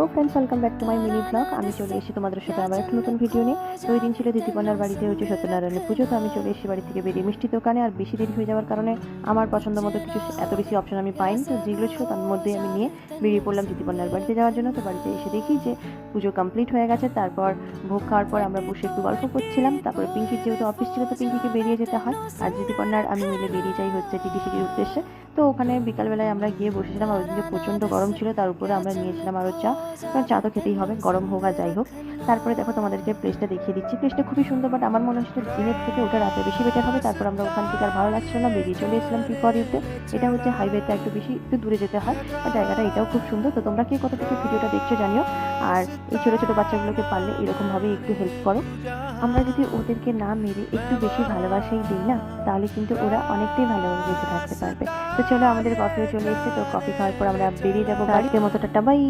Hello friends welcome back to my mini blog. আমি চলে এসেছি তোমাদের সাথে আবার একটা নতুন ভিডিও নিয়ে। তো ওই দিন ছিল দিদিকন্যার বাড়িতে হচ্ছে সত্যনারায়ণের পুজো। তো আমি চলে এসেছি বাড়ি থেকে বেরিয়ে মিষ্টি দোকানে। আর বেশি দেরি হয়ে যাওয়ার কারণে আমার পছন্দ মতো কিছু এত বেশি অপশন আমি পাইনি। তো যেগুলো ছিল তার মধ্যেই আমি নিয়ে বেরিয়ে পড়লাম দিদিকন্যার বাড়িতে যাওয়ার জন্য। তো বাড়িতে এসে দেখি যে পুজো কমপ্লিট হয়ে গেছে। তারপর ভোগ খাওয়ার পর আমরা বসে একটু গল্প করছিলাম। তারপরে পিঙ্কির যেহেতু অফিস ছিল তো পিঙ্কিকে বেরিয়ে যেতে হয়, আর দিদিকন্যার আমি মিলে বেরিয়ে যাই হচ্ছে টিটিসিটির উদ্দেশ্যে। তো ওখানে বিকালবেলায় আমরা গিয়ে বসেছিলাম। আর ওইদিকে প্রচণ্ড গরম ছিল, তার উপরে আমরা নিয়েছিলাম আরও চা, কারণ চা তো খেতেই হবে গরম হোক আর যাই হোক। তারপরে দেখো তোমাদেরকে প্লেসটা দেখিয়ে দিচ্ছি। প্লেসটা খুবই সুন্দর, বাট আমার মনে হচ্ছে দিনের থেকে ওটা রাতে বেশি বেটার হবে। তারপর আমরা ওখান থেকে আর ভালো লাগছিল না, বেরিয়ে চলে এসেছিলাম ত্রিপুরাতে। এটা হচ্ছে হাইওয়েতে একটু দূরে যেতে হয়, আর জায়গাটা এটাও খুব সুন্দর। তো তোমরা কে কোথা থেকে ভিডিওটা দেখছো জানিও। আর এই ছোটো ছোটো বাচ্চাগুলোকে পারলে এরকমভাবেই একটু হেল্প করো। আমরা যদি ওদেরকে না মেরে একটু বেশি ভালোবাসাই দিই না, তাহলে কিন্তু ওরা অনেকটাই ভালোভাবে বেঁচে থাকতে পারবে। তো চলো, আমাদের কফিও চলে এসেছে। তো কফি খাওয়ার পর আমরা বেরিয়ে যাবো। আজকের মতো টাটা, বাই।